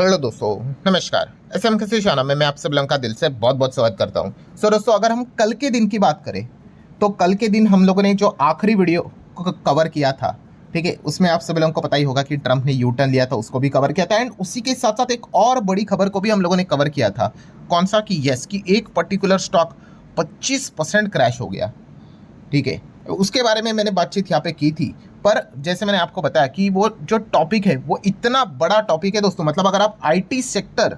Hello दोस्तों, नमस्कार। SM किसी शाना में मैं आप सब लोगों का दिल से बहुत बहुत स्वागत करता हूं। सो दोस्तों, अगर हम कल के दिन की बात करें तो कल के दिन हम लोगों ने जो आखिरी वीडियो को कवर किया था, ठीक है, उसमें आप सब लोगों को पता ही होगा कि ट्रंप ने यू टर्न लिया था, उसको भी कवर किया था। एंड उसी के साथ साथ एक और बड़ी खबर को भी हम लोगों ने कवर किया था। कौन सा? कि यस, कि एक पर्टिकुलर स्टॉक 25% क्रैश हो गया, ठीक है। उसके बारे में मैंने बातचीत यहाँ पे की थी, पर जैसे मैंने आपको बताया कि वो जो टॉपिक है वो इतना बड़ा टॉपिक है दोस्तों। मतलब अगर आप आईटी सेक्टर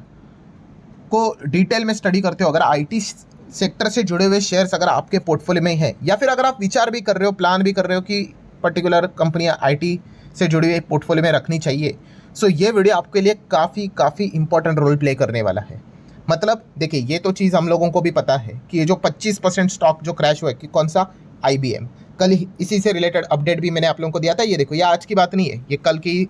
को डिटेल में स्टडी करते हो, अगर आईटी सेक्टर से जुड़े हुए शेयर्स अगर आपके पोर्टफोलियो में है, या फिर अगर आप विचार भी कर रहे हो, प्लान भी कर रहे हो कि पर्टिकुलर कंपनियां आईटी से जुड़ी हुई पोर्टफोलियो में रखनी चाहिए, सो ये वीडियो आपके लिए काफ़ी इंपॉर्टेंट रोल प्ले करने वाला है। मतलब देखिए, ये तो चीज़ हम लोगों को भी पता है कि ये जो 25% स्टॉक जो क्रैश हुआ है, कि कौन सा? IBM। कल इसी से रिलेटेड अपडेट भी मैंने आप लोगों को दिया था। ये देखो, ये आज की बात नहीं है, ये कल की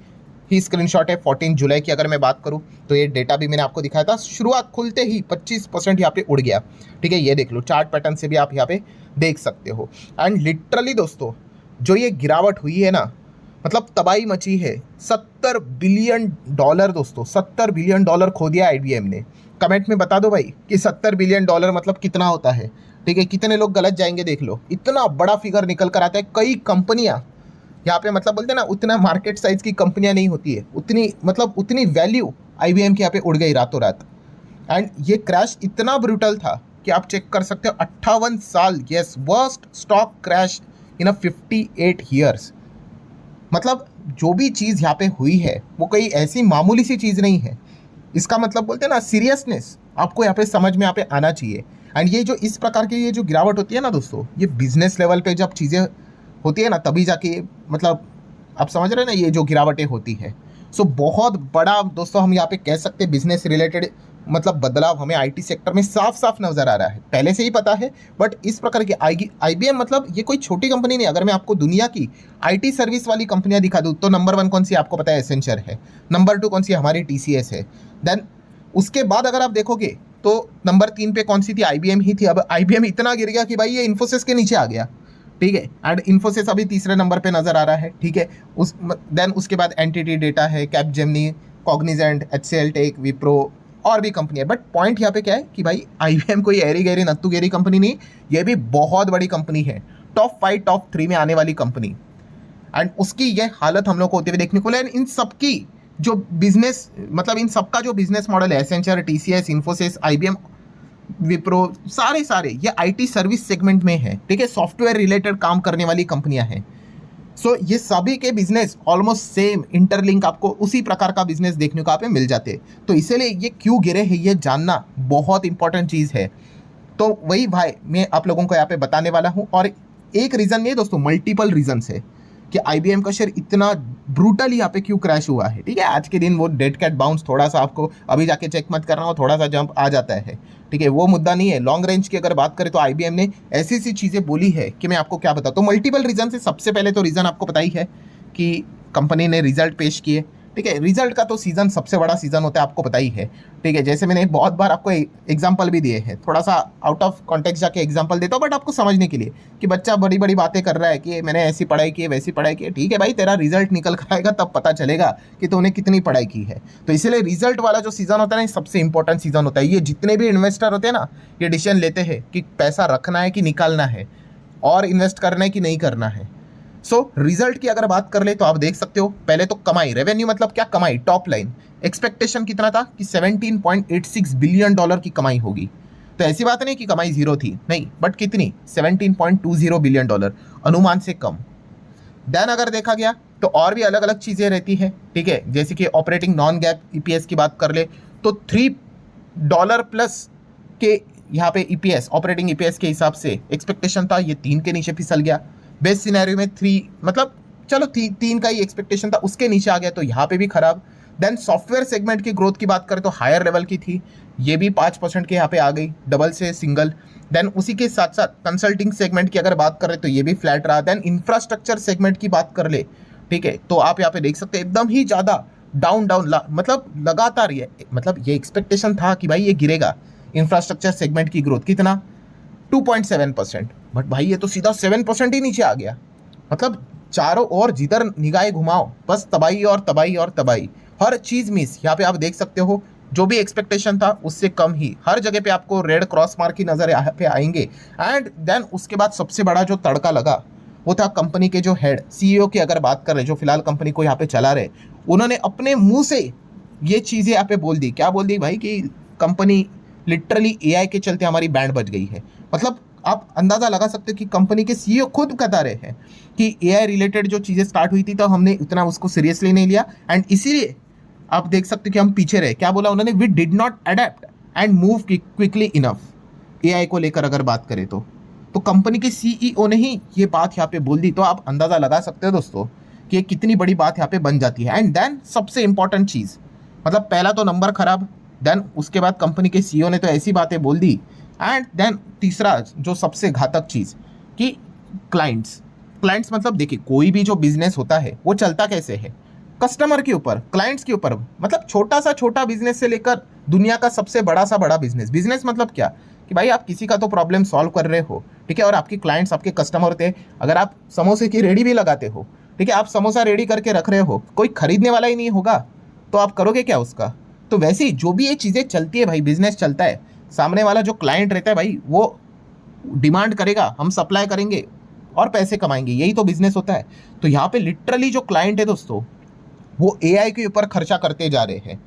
ही स्क्रीनशॉट है। 14 जुलाई की अगर मैं बात करूं तो ये डेटा भी मैंने आपको दिखाया था। शुरुआत खुलते ही 25% यहाँ पे उड़ गया, ठीक है। ये देख लो, चार्ट पैटर्न से भी आप यहाँ पे देख सकते हो। एंड लिटरली दोस्तों, जो ये गिरावट हुई है ना, मतलब तबाही मची है। $70 बिलियन दोस्तों, $70 बिलियन खो दिया IBM ने। कमेंट में बता दो भाई कि $70 बिलियन मतलब कितना होता है, ठीक है। कितने लोग गलत जाएंगे देख लो, इतना बड़ा फिगर निकल कर आता है। कई कंपनियां यहाँ पे, मतलब बोलते हैं ना, उतना मार्केट साइज की कंपनियां नहीं होती है, उतनी वैल्यू IBM के यहाँ पे उड़ गई रातों रात। एंड ये क्रैश इतना ब्रूटल था कि आप चेक कर सकते हो, 58 साल, yes, worst stock crash in 58 years. मतलब जो भी चीज़ यहाँ पे हुई है वो कोई ऐसी मामूली सी चीज़ नहीं है। इसका मतलब बोलते हैं ना, सीरियसनेस आपको यहाँ पे समझ में यहाँ पे आना चाहिए। एंड ये जो इस प्रकार की ये जो गिरावट होती है ना दोस्तों, ये बिजनेस लेवल पे जब चीज़ें होती है ना, तभी जाके, मतलब आप समझ रहे हैं ना, ये जो गिरावटें होती है। सो बहुत बड़ा दोस्तों, हम यहाँ पे कह सकते हैं बिजनेस रिलेटेड मतलब बदलाव हमें आईटी सेक्टर में साफ साफ नजर आ रहा है। पहले से ही पता है, बट इस प्रकार की IBM, मतलब ये कोई छोटी कंपनी नहीं। अगर मैं आपको दुनिया की आईटी सर्विस वाली कंपनियां दिखा दूं तो नंबर 1 कौन सी आपको पता है? एसेंचर है। नंबर 2 कौन सी? हमारी TCS है। देन उसके बाद अगर आप देखोगे तो नंबर 3 पे कौन सी थी? IBM ही थी। अब IBM इतना गिर गया कि भाई ये इन्फोसिस के नीचे आ गया, ठीक है। एंड इन्फोसिस अभी तीसरे नंबर पे नजर आ रहा है, ठीक है। देन उसके बाद एंटिटी डेटा है, Capgemini, Cognizant, HCL Tech, Wipro, और भी कंपनी है। बट पॉइंट यहाँ पे क्या है कि भाई IBM कोई ऐरी गैरी नत्तू गेरी कंपनी नहीं, ये भी बहुत बड़ी कंपनी है, टॉप 5 टॉप 3 में आने वाली कंपनी। एंड उसकी ये हालत हम लोग को होते हुए देखने को मिला। इन सबकी जो बिजनेस, मतलब इन सबका जो बिजनेस मॉडल है, Accenture, TCS, Infosys, IBM, Wipro, सारे ये आईटी सर्विस सेगमेंट में है, ठीक है। सॉफ्टवेयर रिलेटेड काम करने वाली कंपनियां हैं। सो ये सभी के बिजनेस ऑलमोस्ट सेम, इंटरलिंक, आपको उसी प्रकार का बिजनेस देखने को आप मिल जाते हैं। तो इसीलिए ये क्यों गिरे हैं, ये जानना बहुत इंपॉर्टेंट चीज़ है। तो वही भाई मैं आप लोगों को यहाँ पे बताने वाला हूँ। और एक रीज़न नहीं दोस्तों, मल्टीपल रीजन्स है कि IBM का शेयर इतना ब्रूटल यहाँ पे क्यों क्रैश हुआ है, ठीक है। आज के दिन वो डेड कैट बाउंस थोड़ा सा आपको अभी जाके चेक मत करना हो, थोड़ा सा जंप आ जाता है, ठीक है, वो मुद्दा नहीं है। लॉन्ग रेंज की अगर बात करें तो IBM ने ऐसी सी चीज़ें बोली है कि मैं आपको क्या बताऊँ। तो मल्टीपल रीजन से, सबसे पहले तो रीज़न आपको पता ही है कि कंपनी ने रिजल्ट पेश किए, ठीक है। रिजल्ट का तो सीजन सबसे बड़ा सीजन होता है, आपको पता ही है, ठीक है। जैसे मैंने बहुत बार आपको एग्जांपल भी दिए हैं, थोड़ा सा आउट ऑफ कॉन्टेक्स्ट जाके एग्जांपल देता हूँ, बट आपको समझने के लिए कि बच्चा बड़ी बड़ी बातें कर रहा है कि मैंने ऐसी पढ़ाई की है, वैसी पढ़ाई की है, ठीक है भाई, तेरा रिजल्ट निकल कर आएगा तब पता चलेगा कि तूने कितनी पढ़ाई की है। तो इसीलिए रिजल्ट वाला जो सीजन होता है ना, सबसे इंपॉर्टेंट सीजन होता है। ये जितने भी इन्वेस्टर होते हैं ना, ये डिसीजन लेते हैं कि पैसा रखना है कि निकालना है, और इन्वेस्ट करना है कि नहीं करना है। सो रिजल्ट की अगर बात कर ले तो आप देख सकते हो, पहले तो कमाई, रेवेन्यू मतलब क्या? कमाई, टॉप लाइन एक्सपेक्टेशन कितना था कि $17.86 बिलियन की कमाई होगी। तो ऐसी बात नहीं कि कमाई जीरो थी, नहीं, बट कितनी? $17.20 बिलियन, अनुमान से कम। देन अगर देखा गया तो और भी अलग अलग चीज़ें रहती है, ठीक है। जैसे कि ऑपरेटिंग नॉन गैप EPS की बात कर ले तो $3 प्लस के यहाँ पे EPS, ऑपरेटिंग EPS के हिसाब से एक्सपेक्टेशन था, ये 3 के नीचे फिसल गया। बेस्ट सिनेरियो में 3, मतलब चलो 3 का ही एक्सपेक्टेशन था, उसके नीचे आ गया, तो यहाँ पे भी खराब। देन सॉफ्टवेयर सेगमेंट की ग्रोथ की बात करें तो हायर लेवल की थी, ये भी 5% के यहाँ पे आ गई, डबल से सिंगल। देन उसी के साथ साथ कंसल्टिंग सेगमेंट की अगर बात करें तो ये भी फ्लैट रहा। देन इंफ्रास्ट्रक्चर सेगमेंट की बात कर ले, ठीक है, तो आप यहाँ पे देख सकते हैं एकदम ही ज़्यादा डाउन मतलब लगातार ये, मतलब ये एक्सपेक्टेशन था कि भाई ये गिरेगा। इंफ्रास्ट्रक्चर सेगमेंट की ग्रोथ कितना? 2.7%, बट भाई ये तो सीधा 7% ही नीचे आ गया। मतलब चारों ओर जिधर निगाहें घुमाओ बस तबाही और तबाही और तबाही। हर चीज़ मिस, यहाँ पे आप देख सकते हो जो भी एक्सपेक्टेशन था उससे कम ही, हर जगह पे आपको रेड क्रॉस मार्क की नज़र यहाँ पे आएंगे। एंड देन उसके बाद सबसे बड़ा जो तड़का लगा वो था कंपनी के जो हेड सीईओ की अगर बात कर रहे, जो फिलहाल कंपनी को यहाँ पे चला रहे, उन्होंने अपने मुंह से ये चीज़ें यहाँ पे बोल दी। क्या बोल दी भाई? कि कंपनी लिटरली एआई के चलते हमारी बैंड बच गई है। मतलब आप अंदाज़ा लगा सकते हो कि कंपनी के सीईओ खुद बता रहे हैं कि एआई रिलेटेड जो चीज़ें स्टार्ट हुई थी तो हमने उतना उसको सीरियसली नहीं लिया, एंड इसीलिए आप देख सकते हो कि हम पीछे रहे। क्या बोला उन्होंने? We did not adapt and move quickly enough. AI को लेकर अगर बात करें तो कंपनी के सीईओ ने ही ये बात यहाँ पे बोल दी। तो आप अंदाज़ा लगा सकते हो दोस्तों कि ये कितनी बड़ी बात यहाँ पे बन जाती है। एंड देन सबसे इंपॉर्टेंट चीज़, मतलब पहला तो नंबर खराब, देन उसके बाद कंपनी के सीईओ ने तो ऐसी बातें बोल दी, एंड देन तीसरा जो सबसे घातक चीज़ कि क्लाइंट्स मतलब देखिए कोई भी जो बिजनेस होता है वो चलता कैसे है? कस्टमर के ऊपर, क्लाइंट्स के ऊपर। मतलब छोटा सा छोटा बिजनेस से लेकर दुनिया का सबसे बड़ा सा बड़ा बिजनेस मतलब क्या? कि भाई आप किसी का तो प्रॉब्लम सॉल्व कर रहे हो, ठीक है, और आपके क्लाइंट्स आपके कस्टमर होते हैं। अगर आप समोसे की रेडी भी लगाते हो, ठीक है, आप समोसा रेडी करके रख रहे हो, कोई खरीदने वाला ही नहीं होगा तो आप करोगे क्या उसका? तो वैसे ही जो भी ये चीज़ें चलती है भाई, बिजनेस चलता है, सामने वाला जो क्लाइंट रहता है भाई वो डिमांड करेगा, हम सप्लाई करेंगे और पैसे कमाएंगे, यही तो बिजनेस होता है। तो यहाँ पे लिटरली जो क्लाइंट है दोस्तों वो एआई के ऊपर खर्चा करते जा रहे हैं।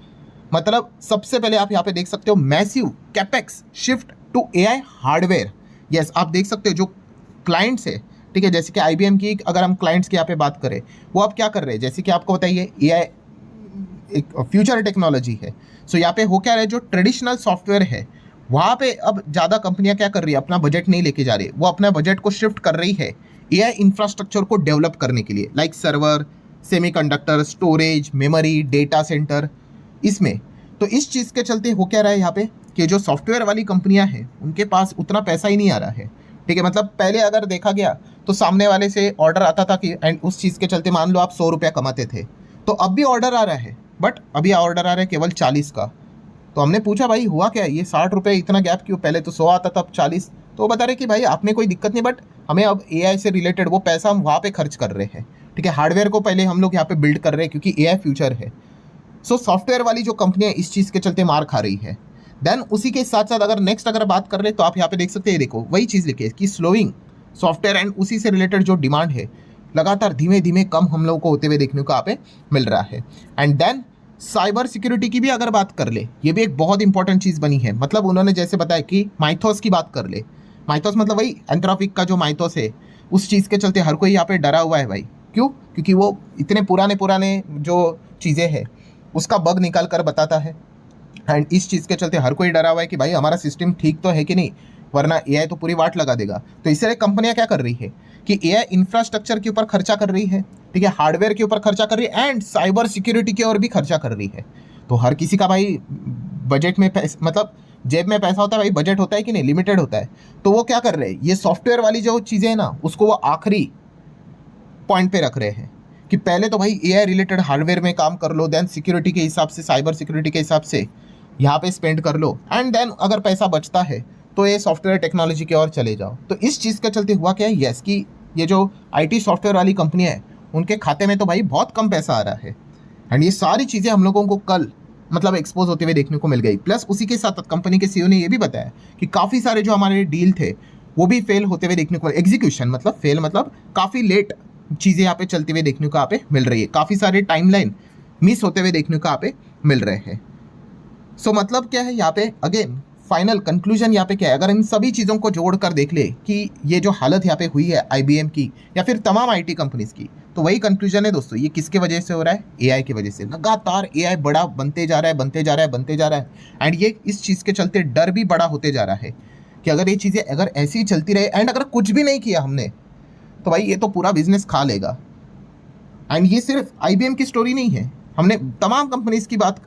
मतलब सबसे पहले आप यहाँ पे देख सकते हो massive capex shift to AI hardware. Yes, आप देख सकते हो जो क्लाइंट्स है, ठीक है, जैसे कि आईबीएम की अगर हम क्लाइंट्स की यहाँ पे बात करें, वो अब क्या कर रहे हैं, जैसे कि आपको बताइए एआई एक फ्यूचर टेक्नोलॉजी है। सो यहाँ पे हो क्या रहा है, जो ट्रेडिशनल सॉफ्टवेयर है वहाँ पे अब ज़्यादा कंपनियाँ क्या कर रही है, अपना बजट नहीं लेके जा रही, वो अपना बजट को शिफ्ट कर रही है एआई इंफ्रास्ट्रक्चर को डेवलप करने के लिए, like server, semiconductor, storage, memory, data centre, इसमें। तो इस चीज़ के चलते हो क्या रहा है यहाँ पे कि जो सॉफ्टवेयर वाली कंपनियां हैं उनके पास उतना पैसा ही नहीं आ रहा है, ठीक है। मतलब पहले अगर देखा गया तो सामने वाले से ऑर्डर आता था कि एंड उस चीज़ के चलते मान लो आप 100 रुपया कमाते थे, तो अब भी ऑर्डर आ रहा है, बट अभी ऑर्डर आ रहा है केवल 40 का। तो हमने पूछा भाई हुआ क्या है, ये 60 रुपये इतना गैप क्यों? पहले तो 100 आता था, अब 40। तो वो बता रहे कि भाई आपने कोई दिक्कत नहीं, बट हमें अब एआई से रिलेटेड वो पैसा हम वहाँ पे खर्च कर रहे हैं, ठीक है। हार्डवेयर को पहले हम लोग यहाँ पे बिल्ड कर रहे हैं क्योंकि एआई फ्यूचर है। सो सॉफ्टवेयर वाली जो कंपनियां इस चीज़ के चलते मार खा रही है। देन उसी के साथ साथ अगर नेक्स्ट अगर बात कर रहे तो आप यहाँ पे देख सकते हैं, देखो वही चीज़ लिखी है कि स्लोइंग सॉफ्टवेयर एंड उसी से रिलेटेड जो डिमांड है लगातार धीमे धीमे कम हम लोगों को होते हुए देखने को यहाँ पे मिल रहा है। एंड देन साइबर सिक्योरिटी की भी अगर बात कर ले, ये भी एक बहुत इंपॉर्टेंट चीज़ बनी है। मतलब उन्होंने जैसे बताया कि माइथोस की बात कर ले, माइथोस मतलब वही एंथ्रोपिक का जो माइथोस है, उस चीज़ के चलते हर कोई यहाँ पे डरा हुआ है भाई। क्यों? क्योंकि वो इतने पुराने जो चीज़ें हैं उसका बग निकाल कर बताता है, एंड इस चीज़ के चलते हर कोई डरा हुआ है कि भाई हमारा सिस्टम ठीक तो है कि नहीं, वरना एआई तो पूरी वाट लगा देगा। तो इसलिए कंपनियां क्या कर रही है कि एआई इंफ्रास्ट्रक्चर के ऊपर खर्चा कर रही है, ठीक है, हार्डवेयर के ऊपर खर्चा कर रही है, एंड साइबर सिक्योरिटी की ओर भी खर्चा कर रही है। तो हर किसी का भाई बजट में मतलब जेब में पैसा होता है भाई, बजट होता है कि नहीं, लिमिटेड होता है। तो वो क्या कर रहे हैं, ये सॉफ्टवेयर वाली जो चीज़ें हैं ना उसको वो आखिरी पॉइंट पे रख रहे हैं कि पहले तो भाई एआई रिलेटेड हार्डवेयर में काम कर लो, देन सिक्योरिटी के हिसाब से, साइबर सिक्योरिटी के हिसाब से यहाँ पे स्पेंड कर लो, एंड देन अगर पैसा बचता है तो ये सॉफ्टवेयर टेक्नोलॉजी की ओर चले जाओ। तो इस चीज़ के चलते हुआ क्या है, यस, कि ये जो आईटी सॉफ्टवेयर वाली कंपनियाँ हैं उनके खाते में तो भाई बहुत कम पैसा आ रहा है, एंड ये सारी चीज़ें हम लोगों को कल मतलब एक्सपोज होते हुए देखने को मिल गई। प्लस उसी के साथ कंपनी के सीईओ ने ये भी बताया कि काफ़ी सारे जो हमारे डील थे वो भी फेल होते हुए देखने को, एग्जीक्यूशन मतलब फेल मतलब काफ़ी लेट चीज़ें यहाँ पे चलते हुए देखने को यहाँ पे मिल रही है, काफ़ी सारे टाइमलाइन मिस होते हुए देखने को यहाँ पे मिल रहे हैं। सो मतलब क्या है यहाँ पे, अगेन फाइनल कंक्लूजन यहाँ पे क्या है, अगर इन सभी चीज़ों को जोड़ कर देख ले कि ये जो हालत यहाँ पे हुई है आईबीएम की या फिर तमाम आईटी कंपनीज की, तो वही कंक्लूजन है दोस्तों, ये किसके वजह से हो रहा है, एआई की वजह से। लगातार एआई बड़ा बनते जा रहा है, बनते जा रहा है, बनते जा रहा है, एंड ये इस चीज़ के चलते डर भी बड़ा होते जा रहा है कि अगर ये चीज़ें अगर ऐसी ही चलती रहे एंड अगर कुछ भी नहीं किया हमने तो भाई ये तो पूरा बिजनेस खा लेगा। एंड ये सिर्फ आईबीएम की स्टोरी नहीं है, हमने तमाम कंपनीज की बात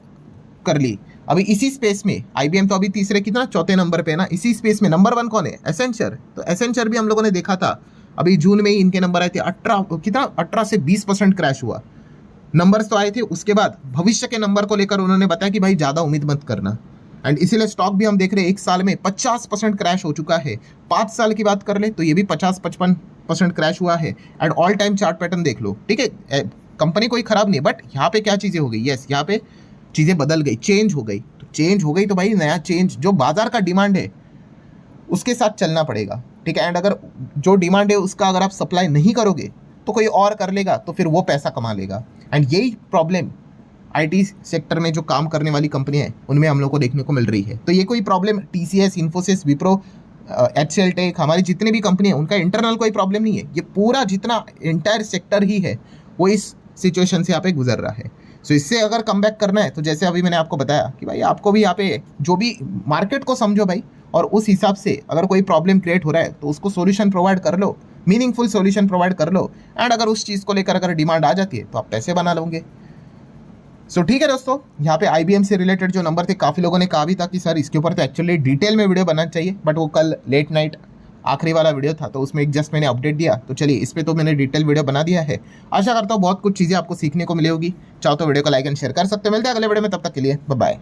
कर ली। अभी इसी स्पेस में आईबीएम तो अभी तीसरे कितना चौथे नंबर पे है ना, इसी स्पेस में नंबर 1 कौन है, एसेंचर। तो एसेंचर भी हम लोगों ने देखा था अभी जून में ही इनके नंबर आए थे, 18 से 20% क्रैश हुआ, नंबर्स तो आए थे। उसके बाद भविष्य के नंबर को लेकर उन्होंने बताया कि भाई ज़्यादा उम्मीद मत करना, एंड इसीलिए स्टॉक भी हम देख रहे हैं 1 साल में 50% क्रैश हो चुका है। 5 साल की बात कर ले तो ये भी 50-55% क्रैश हुआ है, and all time chart pattern देख लो, ठीक है, कंपनी कोई ख़राब नहीं है, बट यहाँ पे क्या चीज़ें हो गई, यस यहाँ पे चीज़ें बदल गई, चेंज हो गई। तो चेंज हो गई तो भाई नया चेंज, जो बाजार का डिमांड है उसके साथ चलना पड़ेगा, ठीक है। एंड अगर जो डिमांड है उसका अगर आप सप्लाई नहीं करोगे तो कोई और कर लेगा, तो फिर वो पैसा कमा लेगा। एंड यही प्रॉब्लम आईटी सेक्टर में जो काम करने वाली कंपनी है उनमें हम लोग को देखने को मिल रही है। तो ये कोई प्रॉब्लम टीसीएस, इन्फोसिस, विप्रो, एचसीएल टेक, हमारी जितनी भी कंपनी है उनका इंटरनल कोई प्रॉब्लम नहीं है। ये पूरा जितना एंटायर सेक्टर ही है वो इस सिचुएशन से यहाँ पे गुजर रहा है। सो इससे अगर कम बैक करना है तो जैसे अभी मैंने आपको बताया कि भाई आपको भी यहाँ पे जो भी मार्केट को समझो भाई, और उस हिसाब से अगर कोई प्रॉब्लम क्रिएट हो रहा है तो उसको सॉल्यूशन प्रोवाइड कर लो, मीनिंगफुल सॉल्यूशन प्रोवाइड कर लो। एंड अगर उस चीज़ को लेकर अगर डिमांड आ जाती है तो आप पैसे बना लोगे। सो ठीक है दोस्तों, यहाँ पे आईबीएम से रिलेटेड जो नंबर थे, काफ़ी लोगों ने कहा भी था कि सर इसके ऊपर तो एक्चुअली डिटेल में वीडियो बनाना चाहिए, बट वो कल लेट नाइट आखिरी वाला वीडियो था तो उसमें एक जस्ट मैंने अपडेट दिया। तो चलिए इस पे तो मैंने डिटेल वीडियो बना दिया है। आशा करता हूँ बहुत कुछ चीज़ें आपको सीखने को मिलेगी। चाहो तो वीडियो को लाइक एंड शेयर कर सकते हो। मिलते हैं अगले वीडियो में, तब तक के लिए बाय बाय।